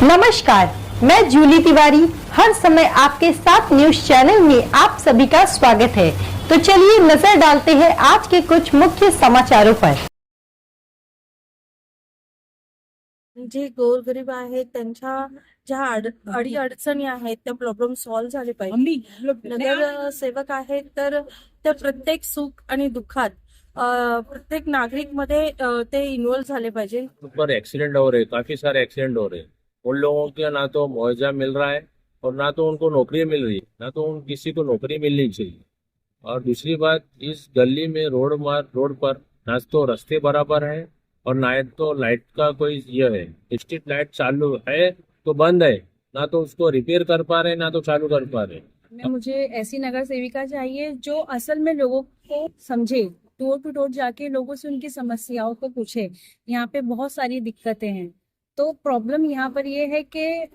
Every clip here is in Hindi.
नमस्कार, मैं जूली तिवारी हर समय आपके साथ न्यूज चैनल में आप सभी का स्वागत है। तो चलिए नजर डालते हैं आज के कुछ मुख्य समाचारों पर। जे गोरगरीब आहेत त्यांच्या ज्या अडी अडचणी आहेत त्या प्रॉब्लेम सॉल्व्ह झाले पाहिजे। नगर सेवक आहेत तर त्या प्रत्येक सुख आणि दुःखात प्रत्येक नागरिक मध्ये ते इन्वॉल्व झाले पाहिजे। पर एक्सीडेंट हो रहे, काफी सारे एक्सीडेंट हो रहे। उन लोगों के ना तो मुआवजा मिल रहा है और ना तो उनको नौकरी मिल रही है, ना तो किसी को नौकरी मिलनी चाहिए। और दूसरी बात, इस गली में रोड पर ना तो रास्ते बराबर है और ना तो लाइट का कोई ये है। स्ट्रीट लाइट चालू है तो बंद है, ना तो उसको रिपेयर कर पा रहे ना तो चालू कर पा रहे। मुझे ऐसी नगर सेविका चाहिए जो असल में लोगों को समझे, डोर टू डोर जाके लोगों से उनकी समस्याओं को पूछे। यहाँ पे बहुत सारी दिक्कतें हैं, तो प्रॉब्लम यहाँ पर ये है कि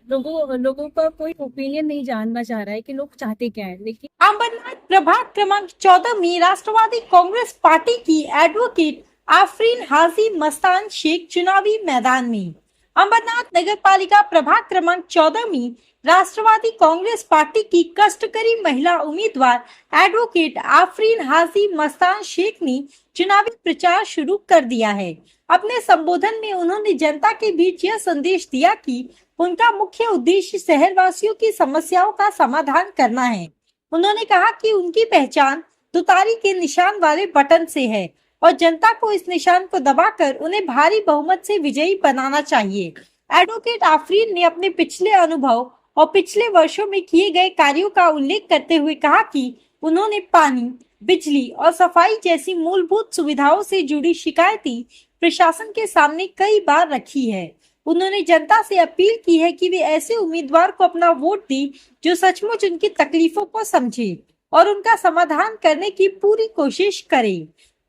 लोगों का कोई ओपिनियन नहीं जानना चाह रहा है कि लोग चाहते क्या है। लेकिन अंबरनाथ प्रभाग क्रमांक 14 में राष्ट्रवादी कांग्रेस पार्टी की एडवोकेट आफरीन हाजी मस्तान शेख चुनावी मैदान में। अंबरनाथ नगर पालिका प्रभाग क्रमांक 14 में राष्ट्रवादी कांग्रेस पार्टी की कष्टकरी महिला उम्मीदवार एडवोकेट आफरीन हाजी मस्तान शेख ने चुनावी प्रचार शुरू कर दिया है। अपने संबोधन में उन्होंने जनता के बीच यह संदेश दिया कि उनका मुख्य उद्देश्य शहरवासियों की समस्याओं का समाधान करना है। उन्होंने कहा कि उनकी पहचान तुतारी के निशान वाले बटन से है और जनता को इस निशान को दबाकर उन्हें भारी बहुमत से विजयी बनाना चाहिए। एडवोकेट आफरीन ने अपने पिछले अनुभव और पिछले वर्षों में किए गए कार्यों का उल्लेख करते हुए कहा कि उन्होंने पानी, बिजली और सफाई जैसी मूलभूत सुविधाओं से जुड़ी शिकायतें प्रशासन के सामने कई बार रखी है। उन्होंने जनता से अपील की है कि वे ऐसे उम्मीदवार को अपना वोट दें जो सचमुच उनकी तकलीफों को समझे और उनका समाधान करने की पूरी कोशिश करे।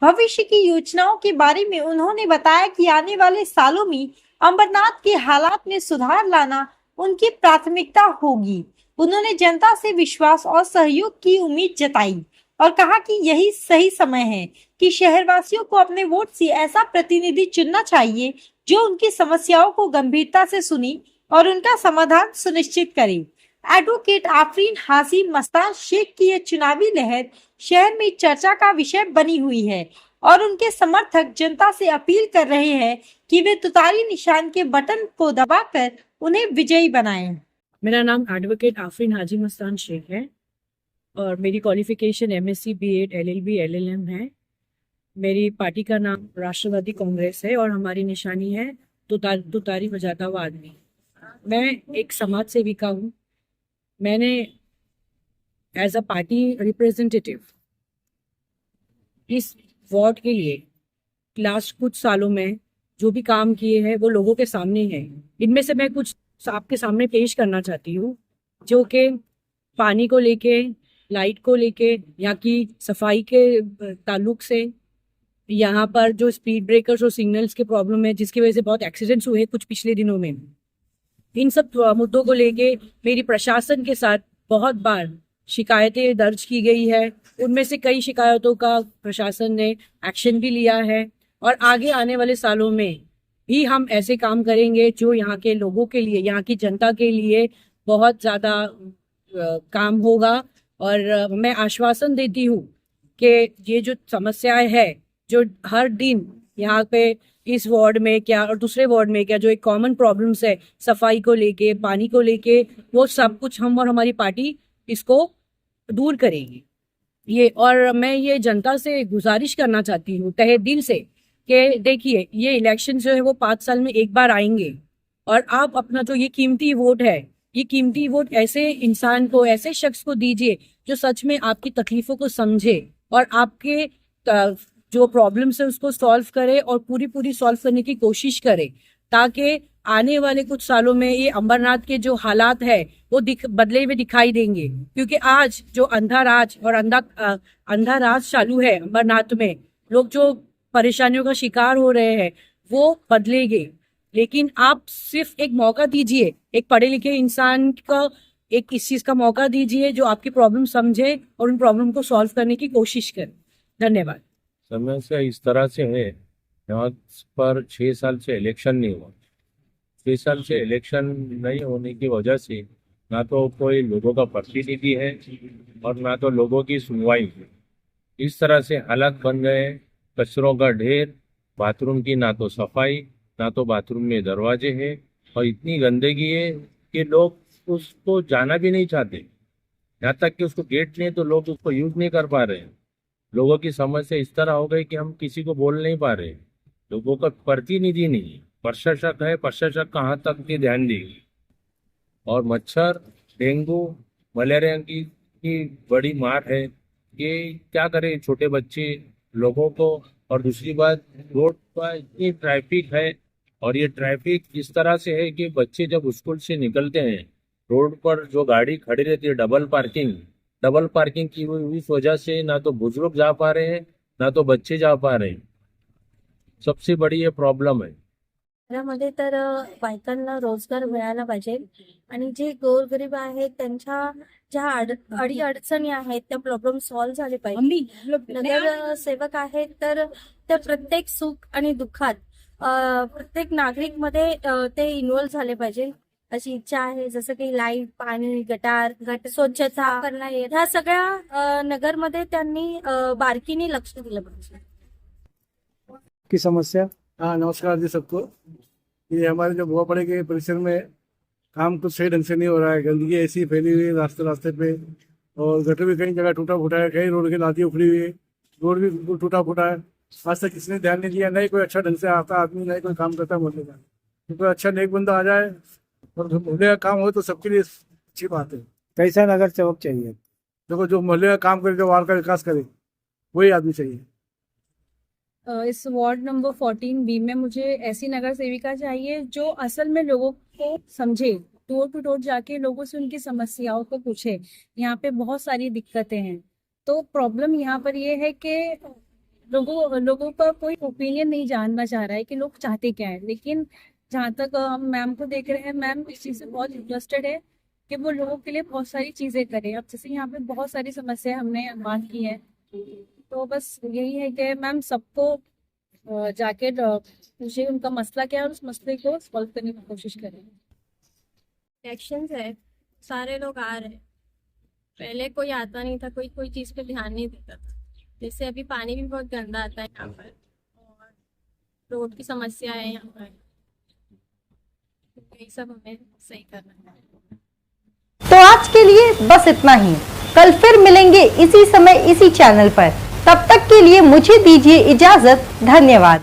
भविष्य की योजनाओं के बारे में उन्होंने बताया कि आने वाले सालों में अंबरनाथ के हालात में सुधार लाना उनकी प्राथमिकता होगी। उन्होंने जनता से विश्वास और सहयोग की उम्मीद जताई और कहा कि यही सही समय है कि शहरवासियों को अपने वोट से ऐसा प्रतिनिधि चुनना चाहिए जो उनकी समस्याओं को गंभीरता से सुनी और उनका समाधान सुनिश्चित करे। एडवोकेट आफरीन हाजी मस्तान शेख की यह चुनावी लहर शहर में चर्चा का विषय बनी हुई है और उनके समर्थक जनता से अपील कर रहे हैं कि वे तुतारी निशान के बटन को दबाकर उन्हें विजयी बनाएं। मेरा नाम एडवोकेट आफरीन हाजी मस्तान शेख है और मेरी qualification MSc B.Ed LLB LLM है। मेरी पार्टी का नाम राष्ट्रवादी कांग्रेस है और हमारी निशानी है तुतारी बजाता हुआ आदमी। मैं एक समाज सेविका हूँ। मैंने एज अ पार्टी रिप्रेजेंटेटिव इस वार्ड के लिए लास्ट कुछ सालों में जो भी काम किए हैं वो लोगों के सामने हैं। इनमें से मैं कुछ आपके सामने पेश करना चाहती हूँ, जो कि पानी को लेके, लाइट को लेके, यहाँ की सफाई के ताल्लुक से, यहाँ पर जो स्पीड ब्रेकर्स और सिग्नल्स के प्रॉब्लम है जिसकी वजह से बहुत एक्सीडेंट्स हुए कुछ पिछले दिनों में। इन सब मुद्दों को लेके मेरी प्रशासन के साथ बहुत बार शिकायतें दर्ज की गई है। उनमें से कई शिकायतों का प्रशासन ने एक्शन भी लिया है और आगे आने वाले सालों में भी हम ऐसे काम करेंगे जो यहाँ के लोगों के लिए, यहाँ की जनता के लिए बहुत ज़्यादा काम होगा। और मैं आश्वासन देती हूँ कि ये जो समस्याएं है जो हर दिन यहाँ पे इस वार्ड में क्या और दूसरे वार्ड में क्या जो एक कॉमन प्रॉब्लम्स है सफाई को लेके, पानी को लेके, वो सब कुछ हम और हमारी पार्टी इसको दूर करेगी। ये और मैं ये जनता से गुजारिश करना चाहती हूँ तहे दिल से कि देखिए ये इलेक्शन जो है वो 5 साल में एक बार आएंगे और आप अपना जो ये कीमती वोट है, ये कीमती वोट ऐसे इंसान को, ऐसे शख्स को दीजिए जो सच में आपकी तकलीफों को समझे और आपके जो प्रॉब्लम्स है उसको सॉल्व करे और पूरी सॉल्व करने की कोशिश करे, ताकि आने वाले कुछ सालों में ये अंबरनाथ के जो हालात है वो बदले हुए दिखाई देंगे। क्योंकि आज जो अंधा राज चालू है अंबरनाथ में, लोग जो परेशानियों का शिकार हो रहे हैं वो बदलेंगे। लेकिन आप सिर्फ एक मौका दीजिए, एक पढ़े लिखे इंसान का एक इस चीज का मौका दीजिए जो आपकी प्रॉब्लम समझे और उन प्रॉब्लम को सॉल्व करने की कोशिश करे। धन्यवाद। समस्या इस तरह से है, यहाँ पर 6 साल से इलेक्शन नहीं हुआ इस साल से इलेक्शन नहीं होने की वजह से ना तो कोई लोगों का प्रतिनिधि है और ना तो लोगों की सुनवाई है। इस तरह से हालात बन गए, कचरों का ढेर, बाथरूम की ना तो सफाई, ना तो बाथरूम में दरवाजे हैं, और इतनी गंदगी है कि लोग उसको जाना भी नहीं चाहते। यहाँ तक कि उसको गेट नहीं है तो लोग उसको यूज नहीं कर पा रहे हैं। लोगों की समस्या इस तरह हो गई कि हम किसी को बोल नहीं पा रहे। लोगों का प्रतिनिधि नहीं है, प्रशासक है, प्रशासक कहाँ तक भी ध्यान देगी। और मच्छर, डेंगू, मलेरिया की बड़ी मार है कि क्या करें छोटे बच्चे लोगों को। और दूसरी बात, रोड पर इतनी ट्रैफिक है, और ये ट्रैफिक इस तरह से है कि बच्चे जब स्कूल से निकलते हैं, रोड पर जो गाड़ी खड़ी रहती है डबल पार्किंग की हुई, इस वजह से ना तो बुजुर्ग जा पा रहे हैं ना तो बच्चे जा पा रहे हैं। सबसे बड़ी ये प्रॉब्लम है। शहरामध्ये तर बायकांना रोजगार मिळाला पाहिजे आणि जे गोरगरीब आहेत त्यांच्या ज्या अडी अडचणी आहेत त्या प्रॉब्लेम सॉल्व्ह झाले पाहिजे. नगर सेवक आहेत तर त्या प्रत्येक सुख आणि दुःखात प्रत्येक नागरिक मध्ये ते इन्व्हॉल्व्ह झाले पाहिजे अशी इच्छा आहे. जसं की लाईट, पाणी, गटार, स्वच्छता करणं, ह्या सगळ्या नगरमध्ये त्यांनी बारकीने लक्ष दिलं पाहिजे. की समस्या। हाँ, नमस्कार जी सबको। ये हमारे जो भुआपड़े के परिसर में काम कुछ सही ढंग से नहीं हो रहा है। गंदगी ऐसी फैली हुई है रास्ते पे, और गटर भी कई जगह टूटा फूटा है, कई रोड की लादी उखड़ी हुई है, रोड भी बिल्कुल टूटा फूटा है। आज तक किसी ने ध्यान नहीं दिया, नहीं कोई अच्छा ढंग से आता आदमी, नहीं कोई काम करता मोहल्ले का। तो कोई अच्छा नेक बंदा आ जाए और मोहल्ले का काम हो तो सबके लिए अच्छी बात है। कैसा नगर सेवक चाहिए? देखो, जो मोहल्ले का काम करे, जो वार्ड का विकास करे, वही आदमी चाहिए। इस वार्ड नंबर 14B में मुझे ऐसी नगर सेविका चाहिए जो असल में लोगों को समझे, डोर टू डोर जाके लोगों से उनकी समस्याओं को पूछे। यहाँ पे बहुत सारी दिक्कतें हैं, तो प्रॉब्लम यहाँ पर ये है कि लोगों का कोई ओपिनियन नहीं जानना चाह रहा है कि लोग चाहते क्या है। लेकिन जहाँ तक हम मैम को देख रहे हैं, मैम इस चीज़ से बहुत इंटरेस्टेड है कि वो लोगों के लिए बहुत सारी चीज़ें करें। अब जैसे यहाँ पे बहुत सारी समस्या हमने बात की है, तो बस यही है कि मैम सबको जाके पूछे उनका मसला क्या है और उस मसले को सॉल्व करने की कोशिश करें। इलेक्शंस है, सारे लोग आ रहे हैं। पहले कोई आता नहीं था, कोई चीज़ पे ध्यान नहीं देता था। जैसे अभी पानी भी बहुत गंदा आता है यहाँ पर, और रोड की समस्या है यहाँ पर, यही सब हमें सही करना है। तो आज के लिए बस इतना ही। कल फिर मिलेंगे इसी समय इसी चैनल पर। तब तक के लिए मुझे दीजिए इजाजत। धन्यवाद।